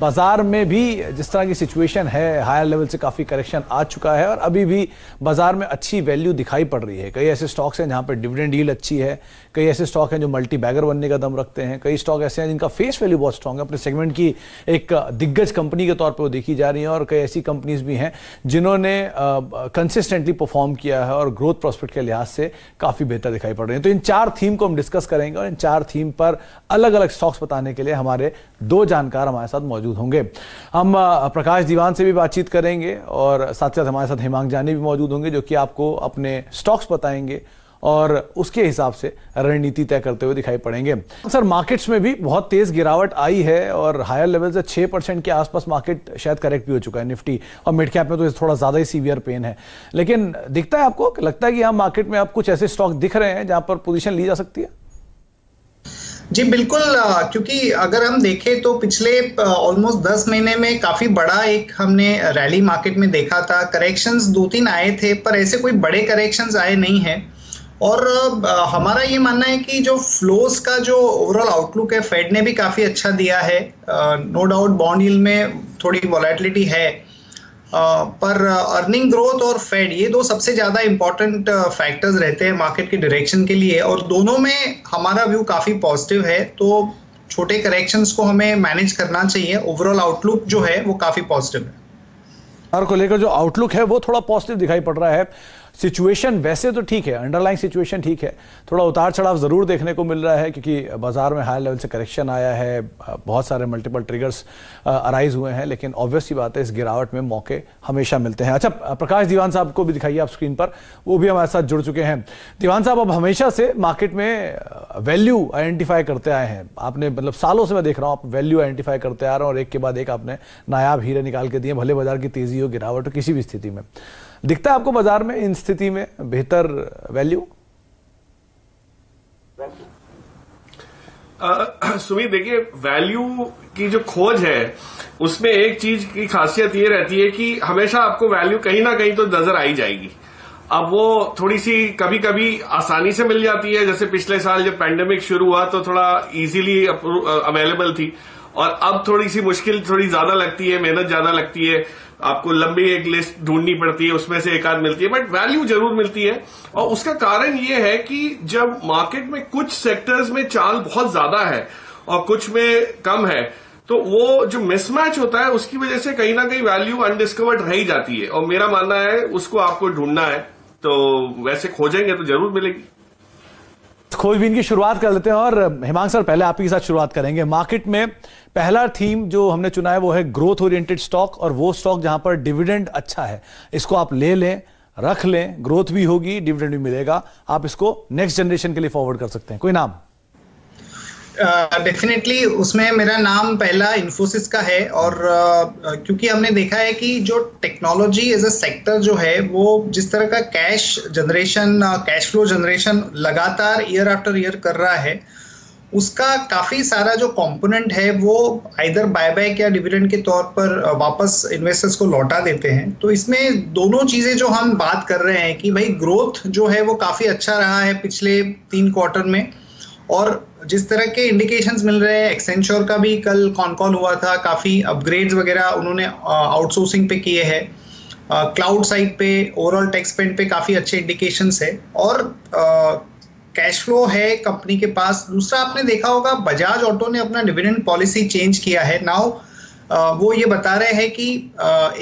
बाजार में भी जिस तरह की सिचुएशन है, हायर लेवल से काफी करेक्शन आ चुका है और अभी भी बाजार में अच्छी वैल्यू दिखाई पड़ रही है। कई ऐसे स्टॉक्स हैं जहां पर डिविडेंड यील्ड अच्छी है, कई ऐसे स्टॉक हैं जो मल्टी बैगर बनने का दम रखते हैं, कई स्टॉक ऐसे हैं जिनका फेस वैल्यू बहुत स्ट्रांग है, अपने सेगमेंट की एक दिग्गज कंपनी के तौर पर वो देखी जा रही है, और कई ऐसी कंपनीज भी हैं जिन्होंने कंसिस्टेंटली परफॉर्म किया है और ग्रोथ प्रोस्पेक्ट के लिहाज से काफी बेहतर दिखाई पड़ रही है। तो इन 4 थीम को हम डिस्कस करेंगे और इन 4 थीम पर अलग अलग स्टॉक्स बताने के लिए हमारे 2 जानकार हमारे साथ मौजूद होंगे। हम प्रकाश दीवान से भी बातचीत करेंगे और साथ साथ हमारे साथ हेमांग जानी भी मौजूद होंगे जो कि आपको अपने स्टॉक्स बताएंगे और उसके हिसाब से रणनीति तय करते हुए दिखाई पड़ेंगे। सर, मार्केट्स में भी बहुत तेज गिरावट आई है और हायर लेवल से 6% के आसपास मार्केट शायद करेक्ट भी हो चुका है निफ्टी, और मिड कैप में तो थोड़ा ज्यादा ही सीवियर पेन है। लेकिन दिखता है आपको, लगता है कि यहाँ मार्केट में आप कुछ ऐसे स्टॉक दिख रहे हैं जहां पर पोजीशन ली जा सकती है? जी बिल्कुल, क्योंकि अगर हम देखें तो पिछले ऑलमोस्ट 10 महीने में काफी बड़ा एक हमने रैली मार्केट में देखा था। करेक्शंस 2-3 आए थे पर ऐसे कोई बड़े करेक्शंस आए नहीं हैं, और हमारा ये मानना है कि जो फ्लोस का जो ओवरऑल आउटलुक है, फेड ने भी काफी अच्छा दिया है। नो डाउट बॉन्ड यील्ड में थोड़ी वॉलेटिलिटी है, पर अर्निंग ग्रोथ और फेड ये 2 सबसे ज्यादा इंपॉर्टेंट फैक्टर्स रहते हैं मार्केट के डायरेक्शन के लिए, और दोनों में हमारा व्यू काफी पॉजिटिव है। तो छोटे करेक्शंस को हमें मैनेज करना चाहिए। ओवरऑल आउटलुक जो है वो काफी पॉजिटिव है। और को लेकर जो आउटलुक है वो थोड़ा पॉजिटिव दिखाई पड़ रहा है। सिचुएशन वैसे तो ठीक है, अंडरलाइंग सिचुएशन ठीक है, थोड़ा उतार चढ़ाव जरूर देखने को मिल रहा है क्योंकि बाजार में हाई लेवल से करेक्शन आया है, बहुत सारे मल्टीपल ट्रिगर्स अराइज हुए हैं, लेकिन ऑब्वियस सी बात है इस गिरावट में मौके हमेशा मिलते हैं। अच्छा, प्रकाश दीवान साहब को भी दिखाइए आप स्क्रीन पर, वो भी हमारे साथ जुड़ चुके हैं। दीवान साहब, अब हमेशा से मार्केट में वैल्यू आइडेंटिफाई करते आए हैं आपने, मतलब सालों से मैं देख रहा हूँ आप वैल्यू आइडेंटिफाई करते आ रहे हैं और एक के बाद एक आपने नायाब हीरे निकाल के दिए, भले बाजार की तेजी हो गिरावट हो किसी भी स्थिति में। दिखता है आपको बाजार में इन स्थिति में बेहतर वैल्यू? सुमित, देखिए, वैल्यू की जो खोज है उसमें एक चीज की खासियत ये रहती है कि हमेशा आपको वैल्यू कहीं ना कहीं तो नजर आई जाएगी। अब वो थोड़ी सी कभी कभी आसानी से मिल जाती है, जैसे पिछले साल जब पैंडेमिक शुरू हुआ तो थोड़ा इजीली अवेलेबल थी, और अब थोड़ी सी मुश्किल थोड़ी ज्यादा लगती है, मेहनत ज्यादा लगती है, आपको लंबी एक लिस्ट ढूंढनी पड़ती है, उसमें से एक आध मिलती है, बट वैल्यू जरूर मिलती है। और उसका कारण ये है कि जब मार्केट में कुछ सेक्टर्स में चाल बहुत ज्यादा है और कुछ में कम है, तो वो जो मिसमैच होता है उसकी वजह से कहीं ना कहीं वैल्यू अनडिस्कवर्ड रह ही जाती है, और मेरा मानना है उसको आपको ढूंढना है, तो वैसे खोजेंगे तो जरूर मिलेगी। खोजबीन की शुरुआत कर लेते हैं और हेमांग सर पहले आप ही के साथ शुरुआत करेंगे। मार्केट में पहला थीम जो हमने चुना है वो है ग्रोथ ओरिएंटेड स्टॉक, और वो स्टॉक जहां पर डिविडेंड अच्छा है इसको आप ले लें, रख लें, ग्रोथ भी होगी, डिविडेंड भी मिलेगा, आप इसको नेक्स्ट जनरेशन के लिए फॉरवर्ड कर सकते हैं। कोई नाम? डेफिनेटली उसमें मेरा नाम पहला इन्फोसिस का है, और क्योंकि हमने देखा है कि जो टेक्नोलॉजी एज अ सेक्टर जो है वो जिस तरह का cash generation, cash flow generation लगातार ईयर आफ्टर ईयर कर रहा है, उसका काफी सारा जो कंपोनेंट है वो आइदर बायबैक या डिविडेंड के तौर पर वापस इन्वेस्टर्स को लौटा देते हैं। तो इसमें दोनों चीजें जो हम बात कर रहे हैं कि भाई ग्रोथ जो है वो काफी अच्छा रहा है पिछले 3 क्वार्टर में, और जिस तरह के इंडिकेशंस मिल रहे हैं, एक्सेंचर का भी कल कॉल हुआ था, काफी अपग्रेड्स वगैरह उन्होंने आउटसोर्सिंग पे किए हैं, क्लाउड साइड पे, ओवरऑल टेक स्पेंड पे काफी अच्छे इंडिकेशंस है, और कैश फ्लो है कंपनी के पास। दूसरा, आपने देखा होगा बजाज ऑटो ने अपना डिविडेंड पॉलिसी चेंज किया है। नाउ वो ये बता रहे हैं कि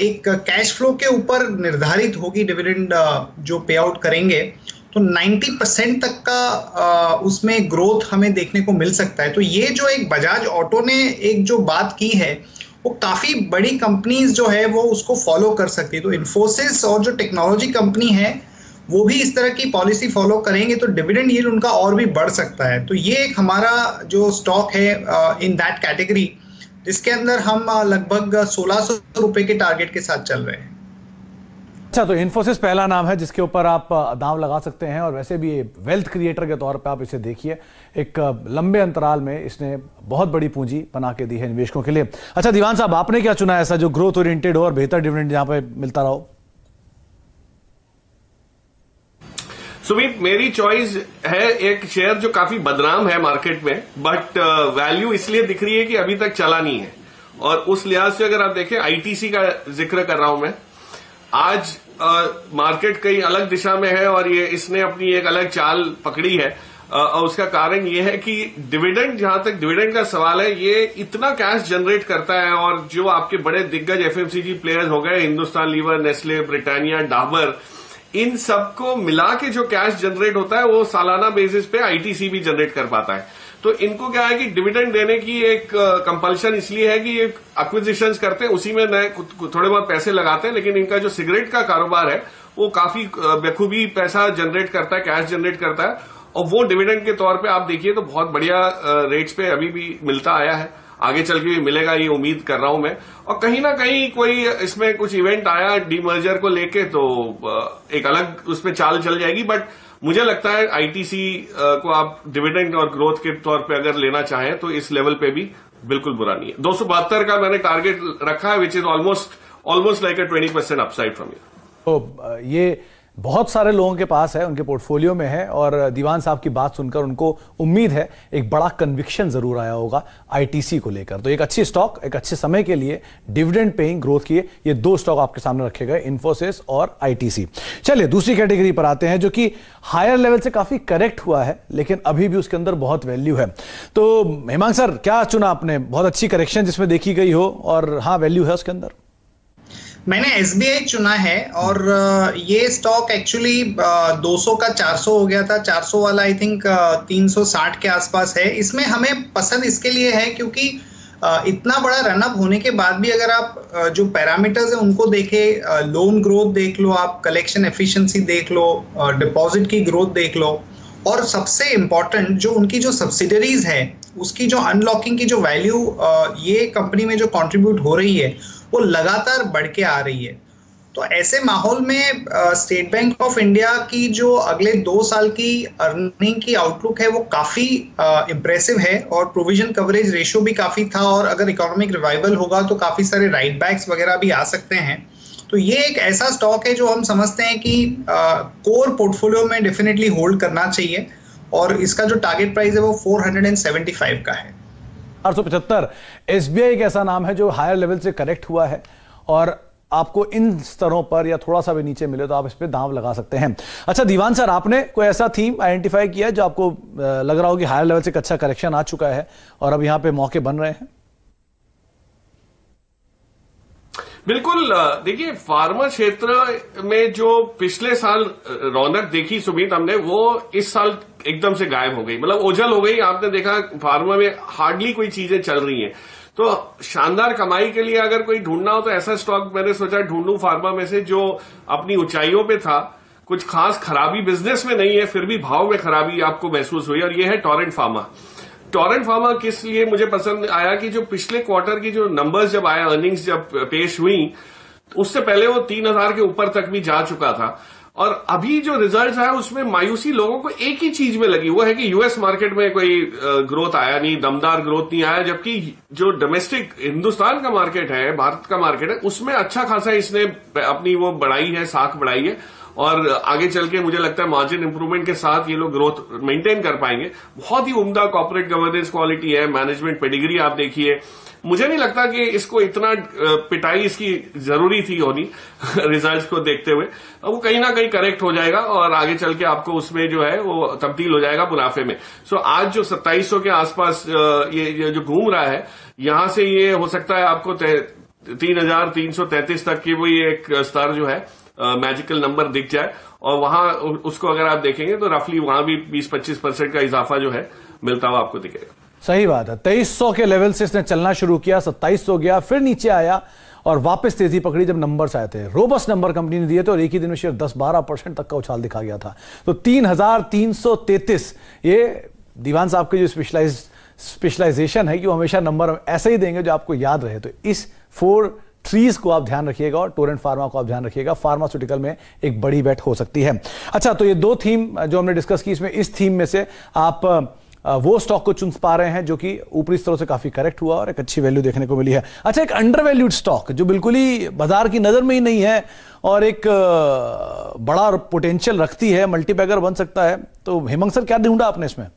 एक कैश फ्लो के ऊपर निर्धारित होगी डिविडेंड जो पे आउट करेंगे, तो 90% तक का उसमें ग्रोथ हमें देखने को मिल सकता है। तो ये जो एक बजाज ऑटो ने एक जो बात की है वो काफी बड़ी कंपनीज जो है वो उसको फॉलो कर सकती है। तो इन्फोसिस और जो टेक्नोलॉजी कंपनी है वो भी इस तरह की पॉलिसी फॉलो करेंगे तो डिविडेंड यील्ड उनका और भी बढ़ सकता है। तो ये एक हमारा जो स्टॉक है इन दैट कैटेगरी, जिसके अंदर हम लगभग 1600 रुपए के टारगेट के साथ चल रहे हैं। अच्छा, तो इन्फोसिस पहला नाम है जिसके ऊपर आप दांव लगा सकते हैं, और वैसे भी वेल्थ क्रिएटर के तौर पे आप इसे देखिए, एक लंबे अंतराल में इसने बहुत बड़ी पूंजी बना के दी है निवेशकों के लिए। अच्छा दीवान साहब, आपने क्या चुना है ऐसा जो ग्रोथ ओरिएंटेड हो और बेहतर डिविडेंड जहां पे मिलता रहो? सुमित, मेरी चॉइस है एक शेयर जो काफी बदनाम है मार्केट में, बट वैल्यू इसलिए दिख रही है कि अभी तक चला नहीं है, और उस लिहाज से अगर आप देखें, आईटीसी का जिक्र कर रहा हूं मैं, आज मार्केट कई अलग दिशा में है और ये इसने अपनी एक अलग चाल पकड़ी है। और उसका कारण ये है कि डिविडेंड, जहां तक डिविडेंड का सवाल है, ये इतना कैश जनरेट करता है और जो आपके बड़े दिग्गज एफएमसीजी प्लेयर्स हो गए, Hindustan Lever, Nestle, Britannia, Dabur, इन सबको मिला के जो कैश जनरेट होता है वो सालाना बेसिस पे आईटीसी भी जनरेट कर पाता है। तो इनको क्या है कि डिविडेंड देने की एक कंपल्शन इसलिए है कि ये एक्विजिशंस करते हैं, उसी में नए थोड़े बहुत पैसे लगाते हैं, लेकिन इनका जो सिगरेट का कारोबार है वो काफी बखूबी पैसा जनरेट करता है, कैश जनरेट करता है, और वो डिविडेंड के तौर पे आप देखिए तो बहुत बढ़िया रेट्स पे अभी भी मिलता आया है, आगे चल के भी मिलेगा, ये उम्मीद कर रहा हूं मैं। और कहीं ना कहीं कोई इसमें कुछ इवेंट आया डीमर्जर को लेके तो एक अलग उसमें चाल चल जाएगी, बट मुझे लगता है आईटीसी को आप डिविडेंड और ग्रोथ के तौर पे अगर लेना चाहें तो इस लेवल पे भी बिल्कुल बुरा नहीं है। 272 का मैंने टारगेट रखा है, which is almost like a 20% upside from here. तो ये बहुत सारे लोगों के पास है, उनके पोर्टफोलियो में है, और दीवान साहब की बात सुनकर उनको उम्मीद है एक बड़ा कन्विक्शन जरूर आया होगा आईटीसी को लेकर। तो एक अच्छी स्टॉक, एक अच्छे समय के लिए डिविडेंड पेइंग ग्रोथ किए, ये दो स्टॉक आपके सामने रखे गए, इन्फोसिस और आईटीसी। चलिए दूसरी कैटेगरी पर आते हैं, जो कि हायर लेवल से काफी करेक्ट हुआ है लेकिन अभी भी उसके अंदर बहुत वैल्यू है। तो हेमांग सर, क्या चुना आपने? बहुत अच्छी करेक्शन जिसमें देखी गई हो और हाँ वैल्यू है उसके अंदर। मैंने एसबीआई चुना है और ये स्टॉक एक्चुअली 200 का 400 हो गया था, 400 वाला आई थिंक 360 के आसपास है। इसमें हमें पसंद इसके लिए है क्योंकि इतना बड़ा रनअप होने के बाद भी अगर आप जो पैरामीटर्स है उनको देखें, लोन ग्रोथ देख लो आप, कलेक्शन एफिशिएंसी देख लो, डिपॉजिट की ग्रोथ देख लो, और सबसे इंपॉर्टेंट जो उनकी जो सब्सिडरीज है उसकी जो अनलॉकिंग की जो वैल्यू ये कंपनी में जो कंट्रीब्यूट हो रही है वो लगातार बढ़ के आ रही है। तो ऐसे माहौल में स्टेट बैंक ऑफ इंडिया की जो अगले 2 साल की अर्निंग की आउटलुक है वो काफी इंप्रेसिव है और प्रोविजन कवरेज रेशियो भी काफी था, और अगर इकोनॉमिक रिवाइवल होगा तो काफी सारे राइट बैक्स वगैरह भी आ सकते हैं। तो ये एक ऐसा स्टॉक है जो हम समझते हैं कि कोर पोर्टफोलियो में डेफिनेटली होल्ड करना चाहिए, और इसका जो टारगेट प्राइस है वो 475 का है। 475। एसबीआई एक ऐसा नाम है जो हायर लेवल से करेक्ट हुआ है और आपको इन स्तरों पर या थोड़ा सा भी नीचे मिले तो आप इस पे दांव लगा सकते हैं। अच्छा दीवान सर, आपने कोई ऐसा थीम आइडेंटिफाई किया जो आपको लग रहा हो कि हायर लेवल से एक अच्छा करेक्शन आ चुका है और अब यहां पे मौके बन रहे हैं? बिल्कुल, देखिए फार्मा क्षेत्र में जो पिछले साल रौनक देखी सुमित हमने, वो इस साल एकदम से गायब हो गई, मतलब ओझल हो गई। आपने देखा फार्मा में हार्डली कोई चीजें चल रही हैं। तो शानदार कमाई के लिए अगर कोई ढूंढना हो तो ऐसा स्टॉक मैंने सोचा ढूंढूं फार्मा में से जो अपनी ऊंचाइयों पे था, कुछ खास खराबी बिजनेस में नहीं है, फिर भी भाव में खराबी आपको महसूस हुई, और ये है टोरेंट फार्मा। टोरेंट फार्मा किस लिए मुझे पसंद आया कि जो पिछले क्वार्टर की जो नंबर्स जब आया, अर्निंग्स जब पेश हुई, उससे पहले वो 3000 के ऊपर तक भी जा चुका था, और अभी जो रिजल्ट्स आया उसमें मायूसी लोगों को एक ही चीज में लगी, वो है कि यूएस मार्केट में कोई ग्रोथ आया नहीं, दमदार ग्रोथ नहीं आया, जबकि जो डोमेस्टिक हिंदुस्तान का मार्केट है, भारत का मार्केट है, उसमें अच्छा खासा इसने अपनी वो बढ़ाई है, साख बढ़ाई है, और आगे चल के मुझे लगता है मार्जिन इंप्रूवमेंट के साथ ये लोग ग्रोथ मेंटेन कर पाएंगे। बहुत ही उम्दा कॉर्पोरेट गवर्नेंस क्वालिटी है, मैनेजमेंट पेडिग्री आप देखिए। मुझे नहीं लगता कि इसको इतना पिटाई इसकी जरूरी थी होनी रिजल्ट्स को देखते हुए। वो कहीं ना कहीं करेक्ट हो जाएगा और आगे चल के आपको उसमें जो है वो तब्दील हो जाएगा मुनाफे में। सो आज जो 2700 के आसपास ये जो घूम रहा है, यहां से ये हो सकता है आपको 3333 तक की वो एक स्तर जो है मैजिकल नंबर दिख जाए, और वहां उसको अगर आप देखेंगे तो रफली वहां भी 20-25% का इजाफा जो है मिलता हुआ आपको दिखेगा। सही बात है। 2300 के लेवल से इसने चलना शुरू किया, 2700 गया, फिर नीचे आया और वापस तेजी पकड़ी जब नंबर्स आए थे। रोबस्ट नंबर कंपनी ने दिए थे और एक ही दिन में शेयर 10-12% तक का उछाल दिखा गया था। तो 3333, ये दीवान साहब की जो स्पेशलाइजेशन है कि वो हमेशा नंबर ऐसे ही देंगे जो आपको याद रहे। तो इस 4 ट्रीज को आप ध्यान रखिएगा और टोरेंट फार्मा को आप ध्यान रखिएगा। फार्मास्यूटिकल में एक बड़ी बेट हो सकती है। अच्छा, तो ये 2 थीम जो हमने डिस्कस की, इसमें इस थीम में से आप वो स्टॉक को चुन पा रहे हैं जो कि ऊपरी स्तरों से काफी करेक्ट हुआ और एक अच्छी वैल्यू देखने को मिली है। अच्छा, एक अंडर वैल्यूड स्टॉक जो बिल्कुल ही बाजार की नजर में ही नहीं है और एक बड़ा पोटेंशियल रखती है, मल्टीबैगर बन सकता है, तो हेमंत सर क्या ढूंढा आपने इसमें?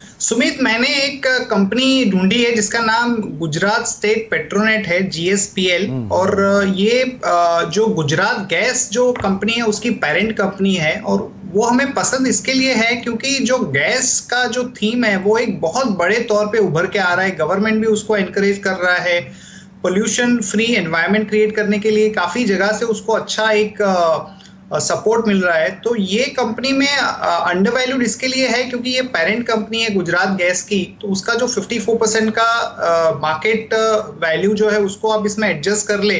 सुमित, मैंने एक कंपनी ढूंढी है जिसका नाम गुजरात स्टेट पेट्रोनेट है, GSPL। और ये जो गुजरात गैस जो कंपनी है उसकी पेरेंट कंपनी है। और वो हमें पसंद इसके लिए है क्योंकि जो गैस का जो थीम है वो एक बहुत बड़े तौर पे उभर के आ रहा है। गवर्नमेंट भी उसको एनकरेज कर रहा है, पोल्यूशन फ्री एनवायरनमेंट क्रिएट करने के लिए काफी जगह से उसको अच्छा एक सपोर्ट मिल रहा है। तो ये कंपनी में अंडरवैल्यूड इसके लिए है क्योंकि ये पेरेंट कंपनी है गुजरात गैस की, तो उसका जो 54% का मार्केट वैल्यू जो है उसको आप इसमें एडजस्ट कर ले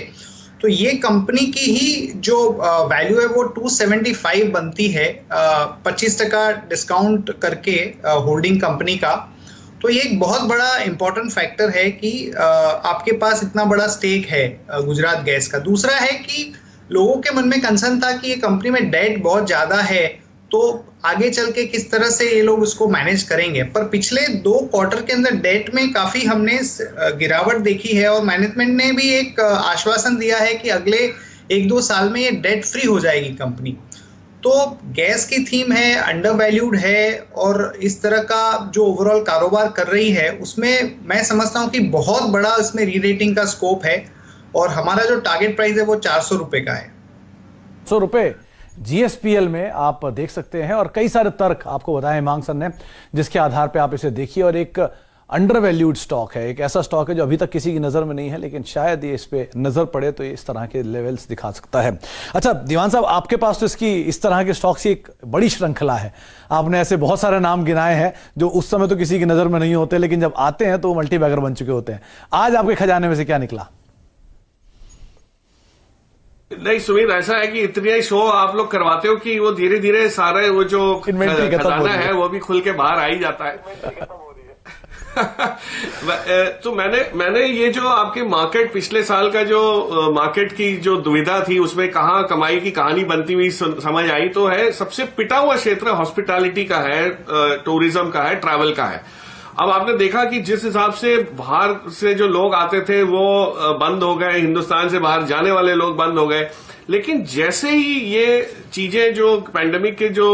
तो ये कंपनी की ही जो वैल्यू है वो 275 बनती है, 25% डिस्काउंट करके होल्डिंग कंपनी का। तो ये एक बहुत बड़ा इंपॉर्टेंट फैक्टर है कि आपके पास इतना बड़ा स्टेक है गुजरात गैस का। दूसरा है कि लोगों के मन में कंसर्न था कि ये कंपनी में डेट बहुत ज्यादा है, तो आगे चल के किस तरह से ये लोग उसको मैनेज करेंगे। पर पिछले 2 क्वार्टर के अंदर डेट में काफी हमने गिरावट देखी है और मैनेजमेंट ने भी एक आश्वासन दिया है कि अगले 1-2 साल में ये डेट फ्री हो जाएगी कंपनी। तो गैस की थीम है, अंडर वैल्यूड है और इस तरह का जो ओवरऑल कारोबार कर रही है उसमें मैं समझता हूँ कि बहुत बड़ा इसमें री रेटिंग का स्कोप है। और हमारा जो टारगेट प्राइस है वो 400 रुपए का है। 100 रुपए GSPL में आप देख सकते हैं और कई सारे तर्क आपको बताए हिमांक सर ने, जिसके आधार पे आप इसे देखिए। और एक अंडर वैल्यूड स्टॉक है, एक ऐसा स्टॉक है जो अभी तक किसी की नजर में नहीं है, लेकिन शायद ये इस पे नजर पड़े तो ये इस तरह के लेवल्स दिखा सकता है। अच्छा दीवान साहब, आपके पास तो इसकी इस तरह के स्टॉक्स की एक बड़ी श्रृंखला है। आपने ऐसे बहुत सारे नाम गिनाए हैं जो उस समय तो किसी की नजर में नहीं होते, लेकिन जब आते हैं तो वो मल्टी बैगर बन चुके होते हैं। आज आपके खजाने में से क्या निकला? नहीं सुमित, ऐसा है कि इतने ही शो आप लोग करवाते हो कि वो धीरे धीरे सारे वो जो खजाना है वो भी खुल के बाहर आ ही जाता है। तो मैंने ये जो आपके मार्केट पिछले साल का जो मार्केट की जो दुविधा थी उसमें कहाँ कमाई की कहानी बनती हुई समझ आई, तो है सबसे पिटा हुआ क्षेत्र हॉस्पिटैलिटी का है, टूरिज्म का है, ट्रैवल का है। अब आपने देखा कि जिस हिसाब से बाहर से जो लोग आते थे वो बंद हो गए, हिंदुस्तान से बाहर जाने वाले लोग बंद हो गए। लेकिन जैसे ही ये चीजें जो पैंडेमिक के जो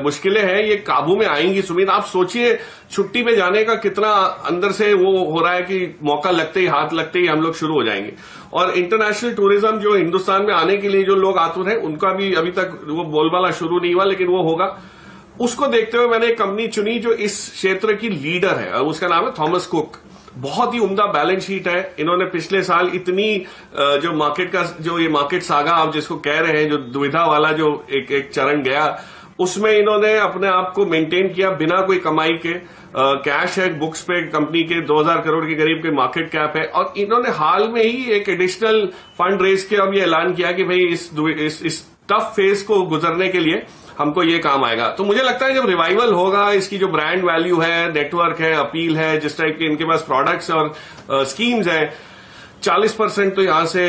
मुश्किलें हैं ये काबू में आएंगी, सुमित आप सोचिए छुट्टी पे जाने का कितना अंदर से वो हो रहा है कि मौका लगते ही, हाथ लगते ही हम लोग शुरू हो जाएंगे। और इंटरनेशनल टूरिज्म जो हिंदुस्तान में आने के लिए जो लोग आतुर हैं उनका भी अभी तक वो बोलबाला शुरू नहीं हुआ, लेकिन वो होगा। उसको देखते हुए मैंने एक कंपनी चुनी जो इस क्षेत्र की लीडर है, उसका नाम है थॉमस कुक। बहुत ही उम्दा बैलेंस शीट है। इन्होंने पिछले साल इतनी जो मार्केट का जो ये मार्केट सागा आप जिसको कह रहे हैं, जो दुविधा वाला जो एक चरण गया, उसमें इन्होंने अपने आप को मेंटेन किया बिना कोई कमाई के। कैश है बुक्स पे कंपनी के 2000 करोड़ के करीब के मार्केट कैप है। और इन्होंने हाल में ही एक एडिशनल फंड रेज के अब ये ऐलान किया कि भाई इस टफ फेज को गुजरने के लिए हमको ये काम आएगा। तो मुझे लगता है जब रिवाइवल होगा, इसकी जो ब्रांड वैल्यू है, नेटवर्क है, अपील है, जिस टाइप के इनके पास प्रोडक्ट्स और स्कीम्स हैं, 40% तो यहां से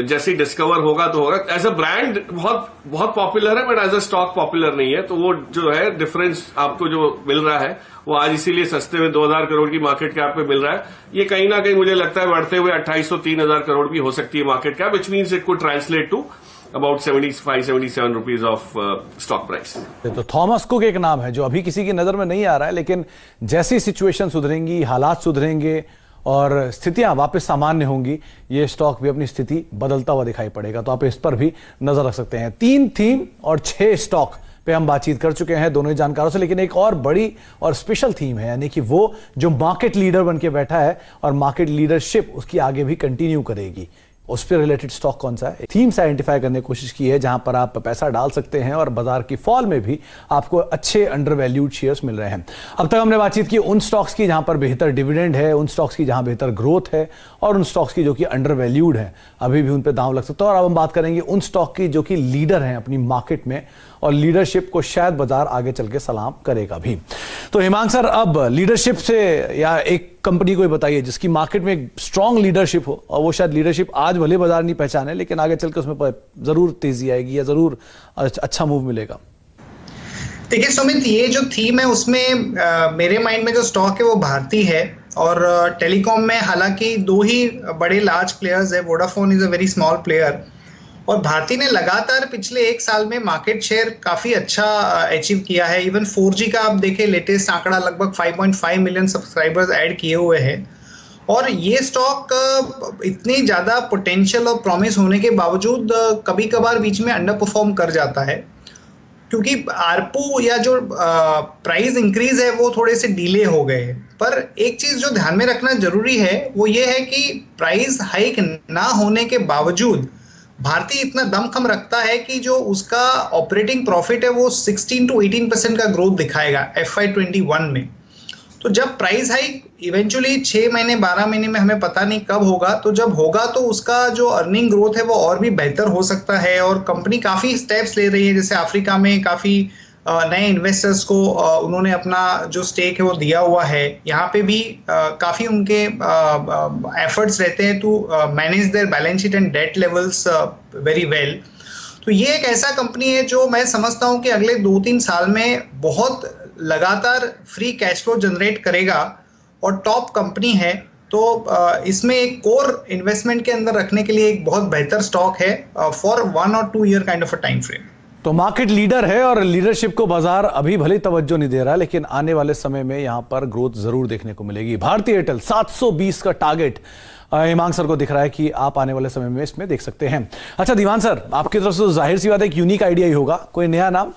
जैसे डिस्कवर होगा तो होगा। एज अ ब्रांड बहुत बहुत पॉपुलर है, but as a stock popular नहीं है। तो वो जो है डिफरेंस आपको जो मिल रहा है वो आज इसीलिए सस्ते में 2000 करोड़ की मार्केट कैप पे मिल रहा है। ये कहीं ना कहीं मुझे लगता है बढ़ते हुए 2800-3000 करोड़ भी हो सकती है market cap, which means it could translate to about 75-77 rupees of stock price. तो थॉमस कुक एक नाम है जो अभी किसी की नजर में नहीं आ रहा है, लेकिन जैसी सिचुएशन सुधरेंगी, हालात सुधरेंगे और स्थितियां वापस सामान्य होंगी, ये स्टॉक भी अपनी स्थिति बदलता हुआ दिखाई पड़ेगा। तो आप इस पर भी नजर रख सकते हैं। 3 थीम और 6 स्टॉक पे हम बातचीत कर चुके हैं दोनों ही जानकारों से, लेकिन एक और बड़ी और स्पेशल थीम है, यानी कि वो जो मार्केट लीडर बन के बैठा है और मार्केट लीडरशिप उसकी आगे भी कंटिन्यू करेगी, उस पर रिलेटेड स्टॉक कौन सा है। थीम से आइडेंटिफाई करने की कोशिश की है जहां पर आप पैसा डाल सकते हैं और बाजार की फॉल में भी आपको अच्छे अंडर वैल्यूड शेयर्स मिल रहे हैं। अब तक हमने बातचीत की उन स्टॉक्स की जहां पर बेहतर डिविडेंड है, उन स्टॉक्स की जहां बेहतर ग्रोथ है, और उन स्टॉक्स की जो कि अंडर वैल्यूड है, अभी भी उन पर दांव लग सकता है। और अब हम बात करेंगे उन स्टॉक की जो कि लीडर हैं अपनी मार्केट में, और लीडरशिप को शायद बाजार आगे चल के सलाम करेगा भी। तो हिमांक सर, अब लीडरशिप से या एक कंपनी को बताइए जिसकी मार्केट में एक स्ट्रांग लीडरशिप हो, और वो शायद लीडरशिप आज भले बाजार नहीं पहचाने, लेकिन आगे चल के उसमें जरूर तेजी आएगी या जरूर अच्छा मूव मिलेगा। देखिए सुमित, ये जो थीम है उसमें मेरे माइंड में जो स्टॉक है वो भारती है। और टेलीकॉम में हालांकि 2 ही बड़े लार्ज प्लेयर्स है, Vodafone is a very small player. और भारती ने लगातार पिछले एक साल में मार्केट शेयर काफी अच्छा अचीव किया है। इवन 4G का आप देखें लेटेस्ट आंकड़ा लगभग 5.5 मिलियन सब्सक्राइबर्स ऐड किए हुए हैं। और ये स्टॉक इतनी ज्यादा पोटेंशियल और प्रॉमिस होने के बावजूद कभी कभार बीच में अंडर परफॉर्म कर जाता है, क्योंकि आरपू या जो प्राइस इंक्रीज है वो थोड़े से डिले हो गए हैं। पर एक चीज जो ध्यान में रखना जरूरी है वो ये है कि प्राइस हाइक ना होने के बावजूद भारती इतना दमखम रखता है कि जो उसका ऑपरेटिंग प्रॉफिट है वो 16 to 18% का ग्रोथ दिखाएगा FY21 में। तो जब प्राइस हाइक इवेंचुअली 6 महीने 12 महीने में, हमें पता नहीं कब होगा, तो जब होगा तो उसका जो अर्निंग ग्रोथ है वो और भी बेहतर हो सकता है। और कंपनी काफ़ी स्टेप्स ले रही है, जैसे अफ्रीका में काफ़ी नए इन्वेस्टर्स को उन्होंने अपना जो स्टेक है वो दिया हुआ है। यहाँ पे भी काफ़ी उनके एफर्ट्स रहते हैं to manage their balance sheet and debt levels very well. तो ये एक ऐसा कंपनी है जो मैं समझता हूँ कि अगले 2-3 साल में बहुत लगातार फ्री कैश फ्लो जनरेट करेगा और टॉप कंपनी है। तो इसमें एक कोर इन्वेस्टमेंट के अंदर रखने के लिए एक बहुत बेहतर स्टॉक है for 1 or 2 year kind of a time frame. तो मार्केट लीडर है और लीडरशिप को बाजार अभी भले तवज्जो नहीं दे रहा, लेकिन आने वाले समय में यहां पर ग्रोथ जरूर देखने को मिलेगी। भारती एयरटेल 720 का टारगेट हिमांग सर को दिख रहा है कि आप आने वाले समय में इसमें देख सकते हैं। अच्छा दीवान सर, आपकी तरफ से तो जाहिर सी बात है एक यूनिक आइडिया ही होगा, कोई नया नाम?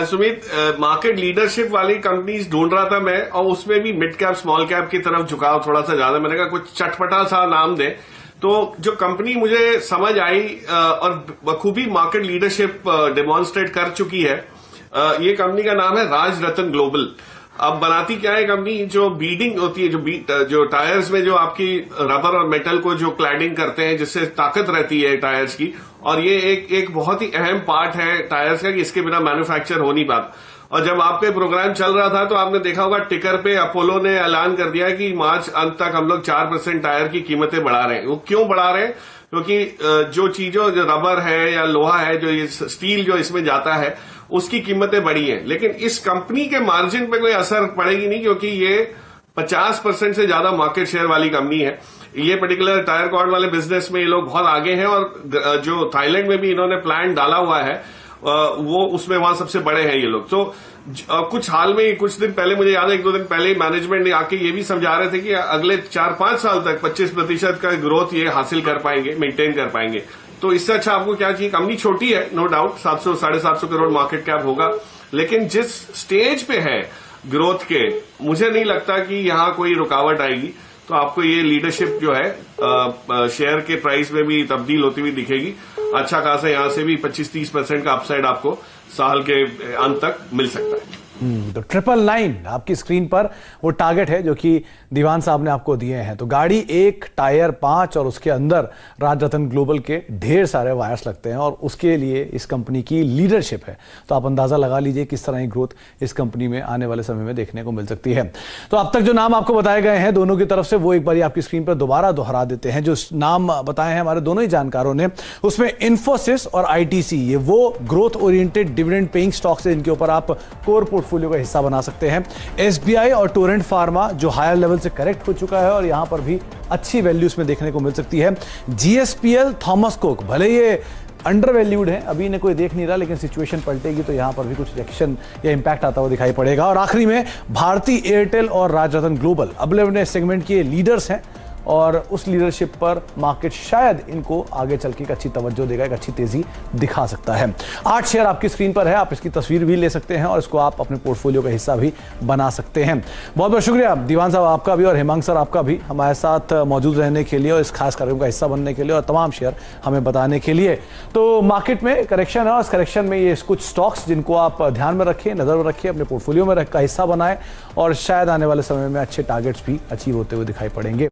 सुमित, मार्केट लीडरशिप वाली कंपनीज ढूंढ रहा था मैं, और उसमें भी मिड कैप स्मॉल कैप की तरफ झुकाव थोड़ा सा ज्यादा। मैंने कहा कुछ चटपटा सा नाम दे। तो जो कंपनी मुझे समझ आई और बखूबी मार्केट लीडरशिप डेमोन्स्ट्रेट कर चुकी है, ये कंपनी का नाम है राज रतन ग्लोबल। अब बनाती क्या है कंपनी, जो बीडिंग होती है, जो टायर्स में जो आपकी रबर और मेटल को जो क्लैडिंग करते हैं जिससे ताकत रहती है टायर्स की, और ये एक बहुत ही अहम पार्ट है टायर्स का कि इसके बिना मैन्युफैक्चर हो नहीं पाता। और जब आपका प्रोग्राम चल रहा था तो आपने देखा होगा टिकर पे अपोलो ने ऐलान कर दिया कि मार्च अंत तक हम लोग 4% टायर की कीमतें बढ़ा रहे हैं। वो क्यों बढ़ा रहे हैं? क्योंकि जो चीजों, जो रबर है या लोहा है, जो ये स्टील जो इसमें जाता है, उसकी कीमतें बढ़ी हैं। लेकिन इस कंपनी के मार्जिन पे कोई असर पड़ेगी नहीं, क्योंकि ये 50% से ज्यादा मार्केट शेयर वाली कंपनी है। ये पर्टिकुलर टायर कॉर्ड वाले बिजनेस में ये लोग बहुत आगे हैं, और जो थाईलैंड में भी इन्होंने प्लांट डाला हुआ है वो उसमें वहां सबसे बड़े हैं ये लोग। तो कुछ हाल में, कुछ दिन पहले, मुझे याद है 1-2 दिन पहले मैनेजमेंट ने आके ये भी समझा रहे थे कि अगले 4-5 साल तक 25% का ग्रोथ ये हासिल कर पाएंगे, मेंटेन कर पाएंगे। तो इससे अच्छा आपको क्या चाहिए? कंपनी छोटी है, no doubt, 700-750 crore market cap होगा, लेकिन जिस स्टेज पे है ग्रोथ के, मुझे नहीं लगता कि यहां कोई रुकावट आएगी। तो आपको ये लीडरशिप जो है शेयर के प्राइस में भी तब्दील होती हुई दिखेगी। अच्छा खासा यहां से भी 25-30% का अपसाइड आपको साल के अंत तक मिल सकता है। तो 999 आपकी स्क्रीन पर वो टारगेट है जो कि दीवान साहब ने आपको दिए हैं। तो गाड़ी 1, टायर 5 और उसके अंदर राज रतन ग्लोबल के ढेर सारे वायर्स लगते हैं, और उसके लिए इस कंपनी की लीडरशिप है। तो आप अंदाजा लगा लीजिए किस तरह की ग्रोथ इस कंपनी में आने वाले समय में देखने को मिल सकती है। तो अब तक जो नाम आपको बताए गए हैं दोनों की तरफ से, वो एक बार आपकी स्क्रीन पर दोबारा दोहरा देते हैं। जो नाम बताए हैं हमारे दोनों ही जानकारों ने, उसमें इन्फोसिस और ITC, ये वो growth oriented dividend paying stocks है जिनके ऊपर आप कोर पोर्टफोलियो का हिस्सा बना सकते हैं। SBI और टोरेंट फार्मा जो हायर लेवल से करेक्ट हो चुका है और यहां पर भी अच्छी वैल्यू इसमें देखने को मिल सकती है। GSPL, थॉमस कुक, भले ये अंडर वैल्यूड है, अभी इन्हें कोई देख नहीं रहा, लेकिन सिचुएशन पलटेगी तो यहां पर भी कुछ रिएक्शन या इंपैक्ट आता हुआ दिखाई पड़ेगा। और आखिरी में भारती एयरटेल और राज रतन ग्लोबल अगले सेगमेंट के लीडर्स हैं, और उस लीडरशिप पर मार्केट शायद इनको आगे चल के एक अच्छी तवज्जो देगा, एक अच्छी तेजी दिखा सकता है। 8 शेयर आपकी स्क्रीन पर है, आप इसकी तस्वीर भी ले सकते हैं और इसको आप अपने पोर्टफोलियो का हिस्सा भी बना सकते हैं। बहुत बहुत शुक्रिया दीवान साहब आपका भी और हेमांग सर आपका भी हमारे साथ मौजूद रहने के लिए और इस खास कार्यक्रम का हिस्सा बनने के लिए और तमाम शेयर हमें बताने के लिए। तो मार्केट में करेक्शन है और इस करेक्शन में ये कुछ स्टॉक्स जिनको आप ध्यान में रखें, नजर में रखें, अपने पोर्टफोलियो में का हिस्सा बनाएं, और शायद आने वाले समय में अच्छे टारगेट्स भी अचीव होते हुए दिखाई पड़ेंगे।